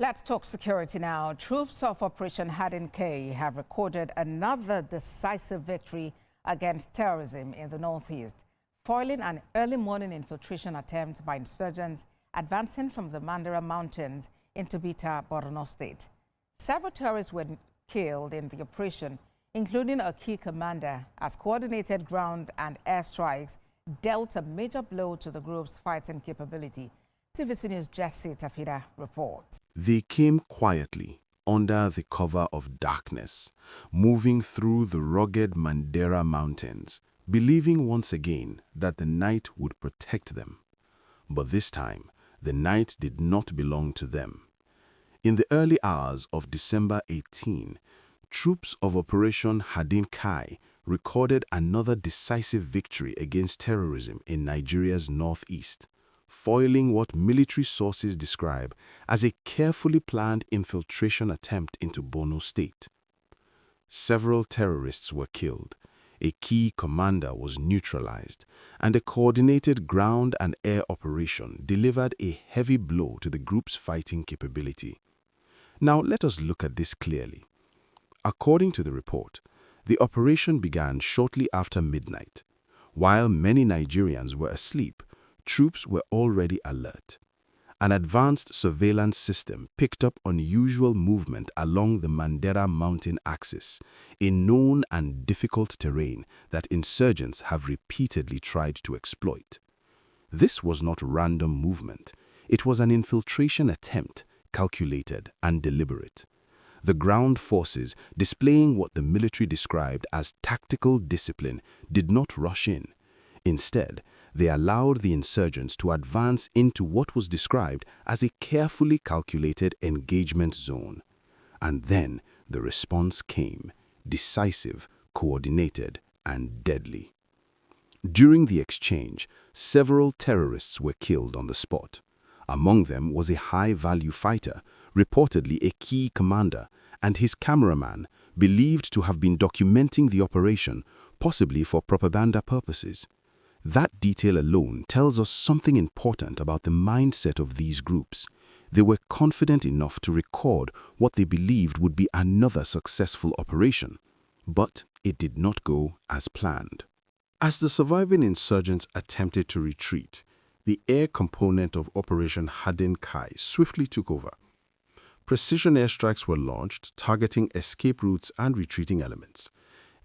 Let's talk security now. Troops of Operation Hadin Kai have recorded another decisive victory against terrorism in the northeast, foiling an early morning infiltration attempt by insurgents advancing from the Mandera Mountains into Borno State. Several terrorists were killed in the operation, including a key commander, as coordinated ground and airstrikes dealt a major blow to the group's fighting capability. TVC News Jesse Tafida reports. They came quietly, under the cover of darkness, moving through the rugged Mandera Mountains, believing once again that the night would protect them. But this time, the night did not belong to them. In the early hours of December 18, troops of Operation Hadin Kai recorded another decisive victory against terrorism in Nigeria's northeast, foiling what military sources describe as a carefully planned infiltration attempt into Borno State. Several terrorists were killed, a key commander was neutralized, and a coordinated ground and air operation delivered a heavy blow to the group's fighting capability. Now let us look at this clearly. According to the report, the operation began shortly after midnight. While many Nigerians were asleep, troops were already alert. An advanced surveillance system picked up unusual movement along the Mandera Mountain axis, a known and difficult terrain that insurgents have repeatedly tried to exploit. This was not random movement. It was an infiltration attempt, calculated and deliberate. The ground forces, displaying what the military described as tactical discipline, did not rush in. Instead, they allowed the insurgents to advance into what was described as a carefully calculated engagement zone. And then the response came, decisive, coordinated, and deadly. During the exchange, several terrorists were killed on the spot. Among them was a high-value fighter, reportedly a key commander, and his cameraman, believed to have been documenting the operation, possibly for propaganda purposes. That detail alone tells us something important about the mindset of these groups. They were confident enough to record what they believed would be another successful operation. But it did not go as planned. As the surviving insurgents attempted to retreat, the air component of Operation Hadin Kai swiftly took over. Precision airstrikes were launched, targeting escape routes and retreating elements.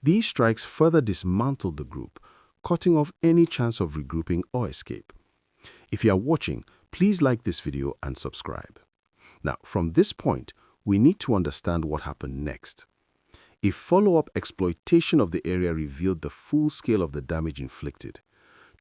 These strikes further dismantled the group, cutting off any chance of regrouping or escape. If you are watching, please like this video and subscribe. Now, from this point, we need to understand what happened next. A follow-up exploitation of the area revealed the full scale of the damage inflicted.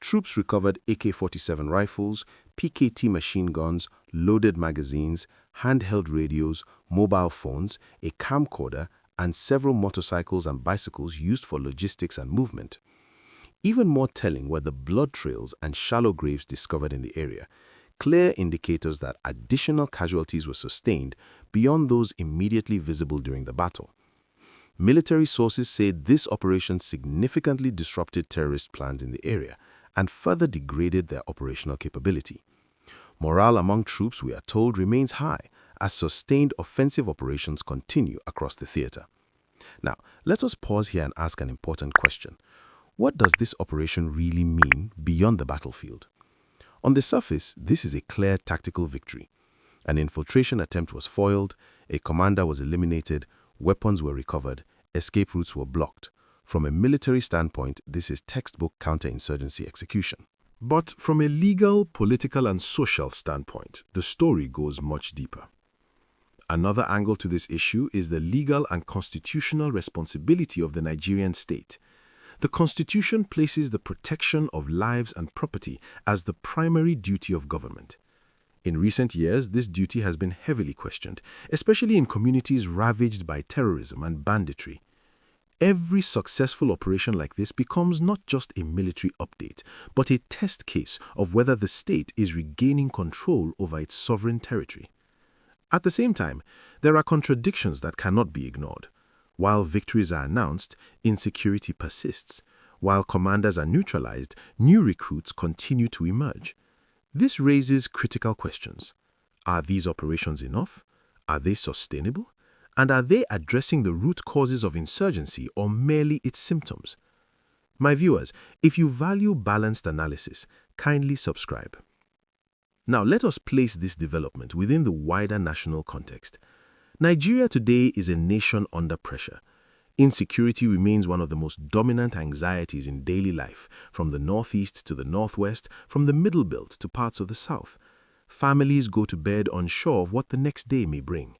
Troops recovered AK-47 rifles, PKT machine guns, loaded magazines, handheld radios, mobile phones, a camcorder, and several motorcycles and bicycles used for logistics and movement. Even more telling were the blood trails and shallow graves discovered in the area, clear indicators that additional casualties were sustained beyond those immediately visible during the battle. Military sources say this operation significantly disrupted terrorist plans in the area and further degraded their operational capability. Morale among troops, we are told, remains high as sustained offensive operations continue across the theater. Now, let us pause here and ask an important question. What does this operation really mean beyond the battlefield? On the surface, this is a clear tactical victory. An infiltration attempt was foiled, a commander was eliminated, weapons were recovered, escape routes were blocked. From a military standpoint, this is textbook counterinsurgency execution. But from a legal, political, and social standpoint, the story goes much deeper. Another angle to this issue is the legal and constitutional responsibility of the Nigerian state. The Constitution places the protection of lives and property as the primary duty of government. In recent years, this duty has been heavily questioned, especially in communities ravaged by terrorism and banditry. Every successful operation like this becomes not just a military update, but a test case of whether the state is regaining control over its sovereign territory. At the same time, there are contradictions that cannot be ignored. While victories are announced, insecurity persists. While commanders are neutralized, new recruits continue to emerge. This raises critical questions. Are these operations enough? Are they sustainable? And are they addressing the root causes of insurgency or merely its symptoms? My viewers, if you value balanced analysis, kindly subscribe. Now let us place this development within the wider national context. Nigeria today is a nation under pressure. Insecurity remains one of the most dominant anxieties in daily life, from the northeast to the northwest, from the middle belt to parts of the south. Families go to bed unsure of what the next day may bring.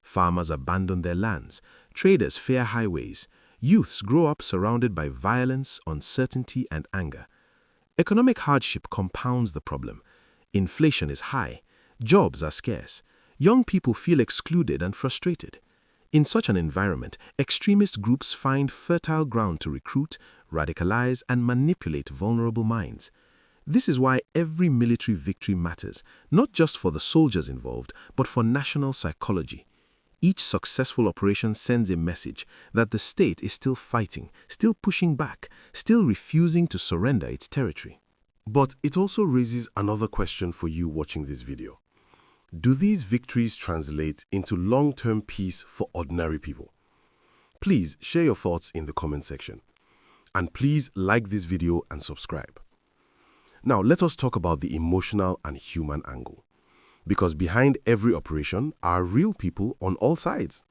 Farmers abandon their lands. Traders fear highways. Youths grow up surrounded by violence, uncertainty, and anger. Economic hardship compounds the problem. Inflation is high. Jobs are scarce. Young people feel excluded and frustrated. In such an environment, extremist groups find fertile ground to recruit, radicalize, and manipulate vulnerable minds. This is why every military victory matters, not just for the soldiers involved, but for national psychology. Each successful operation sends a message that the state is still fighting, still pushing back, still refusing to surrender its territory. But it also raises another question for you watching this video. Do these victories translate into long-term peace for ordinary people? Please share your thoughts in the comment section. And please like this video and subscribe. Now let us talk about the emotional and human angle. Because behind every operation are real people on all sides.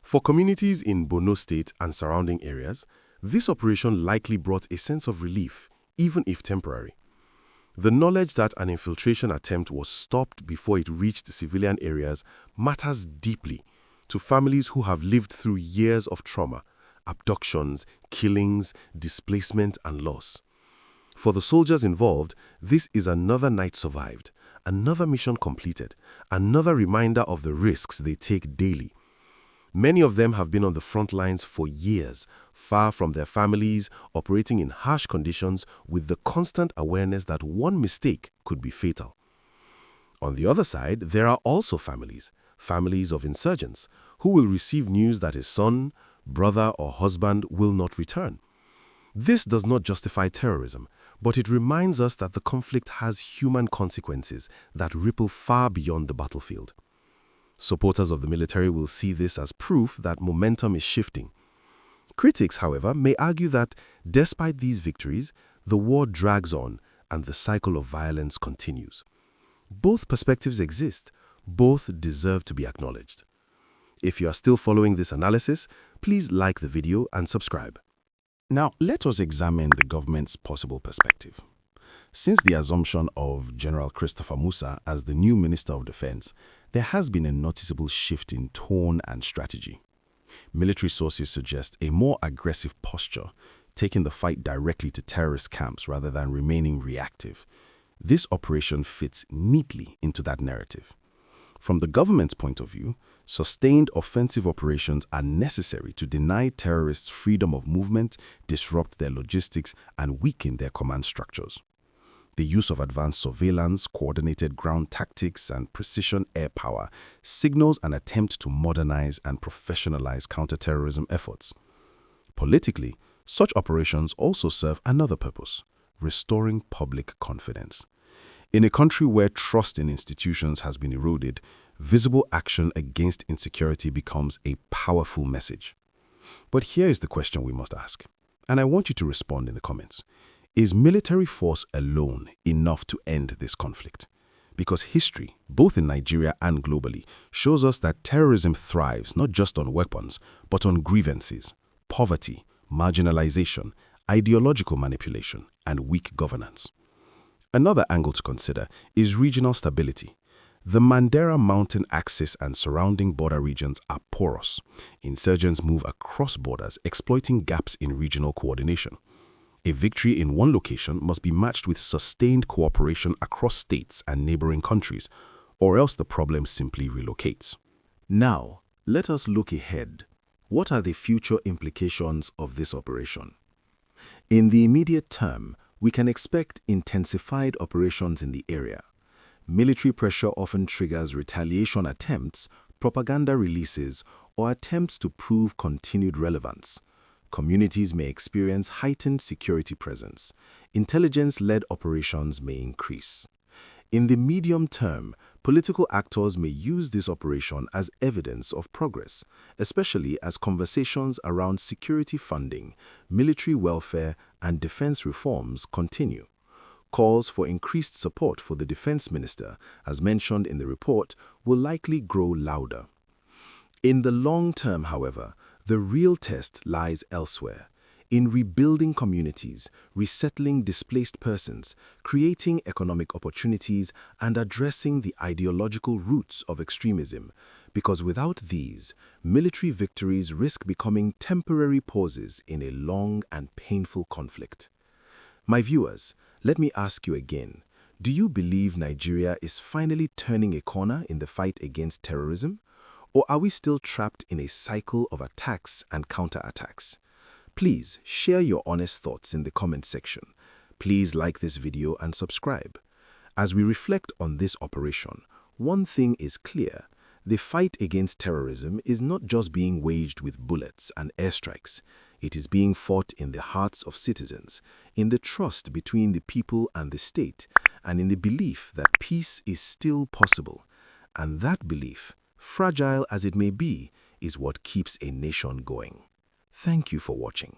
For communities in Borno State and surrounding areas, this operation likely brought a sense of relief, even if temporary. The knowledge that an infiltration attempt was stopped before it reached civilian areas matters deeply to families who have lived through years of trauma, abductions, killings, displacement, and loss. For the soldiers involved, this is another night survived, another mission completed, another reminder of the risks they take daily. Many of them have been on the front lines for years, far from their families, operating in harsh conditions with the constant awareness that one mistake could be fatal. On the other side, there are also families of insurgents, who will receive news that his son, brother, or husband will not return. This does not justify terrorism, but it reminds us that the conflict has human consequences that ripple far beyond the battlefield. Supporters of the military will see this as proof that momentum is shifting. Critics, however, may argue that despite these victories, the war drags on and the cycle of violence continues. Both perspectives exist. Both deserve to be acknowledged. If you are still following this analysis, please like the video and subscribe. Now, let us examine the government's possible perspective. Since the assumption of General Christopher Musa as the new Minister of Defense, there has been a noticeable shift in tone and strategy. Military sources suggest a more aggressive posture, taking the fight directly to terrorist camps rather than remaining reactive. This operation fits neatly into that narrative. From the government's point of view, sustained offensive operations are necessary to deny terrorists freedom of movement, disrupt their logistics, and weaken their command structures. The use of advanced surveillance, coordinated ground tactics, and precision air power signals an attempt to modernize and professionalize counterterrorism efforts. Politically, such operations also serve another purpose: restoring public confidence. In a country where trust in institutions has been eroded, visible action against insecurity becomes a powerful message. But here is the question we must ask, and I want you to respond in the comments. Is military force alone enough to end this conflict? Because history, both in Nigeria and globally, shows us that terrorism thrives not just on weapons, but on grievances, poverty, marginalization, ideological manipulation, and weak governance. Another angle to consider is regional stability. The Mandera Mountain axis and surrounding border regions are porous. Insurgents move across borders, exploiting gaps in regional coordination. A victory in one location must be matched with sustained cooperation across states and neighboring countries, or else the problem simply relocates. Now, let us look ahead. What are the future implications of this operation? In the immediate term, we can expect intensified operations in the area. Military pressure often triggers retaliation attempts, propaganda releases, or attempts to prove continued relevance. Communities may experience heightened security presence. Intelligence-led operations may increase. In the medium term, Political actors may use this operation as evidence of progress, especially as conversations around security funding, military welfare, and defense reforms continue. Calls for increased support for the defense minister, as mentioned in the report, will likely grow louder. In the long term, however, the real test lies elsewhere. In rebuilding communities, resettling displaced persons, creating economic opportunities, and addressing the ideological roots of extremism, because without these, military victories risk becoming temporary pauses in a long and painful conflict. My viewers, let me ask you again, do you believe Nigeria is finally turning a corner in the fight against terrorism? Or are we still trapped in a cycle of attacks and counterattacks? Please share your honest thoughts in the comment section. Please like this video and subscribe. As we reflect on this operation, one thing is clear. The fight against terrorism is not just being waged with bullets and airstrikes. It is being fought in the hearts of citizens, in the trust between the people and the state, and in the belief that peace is still possible. And that belief, fragile as it may be, is what keeps a nation going. Thank you for watching.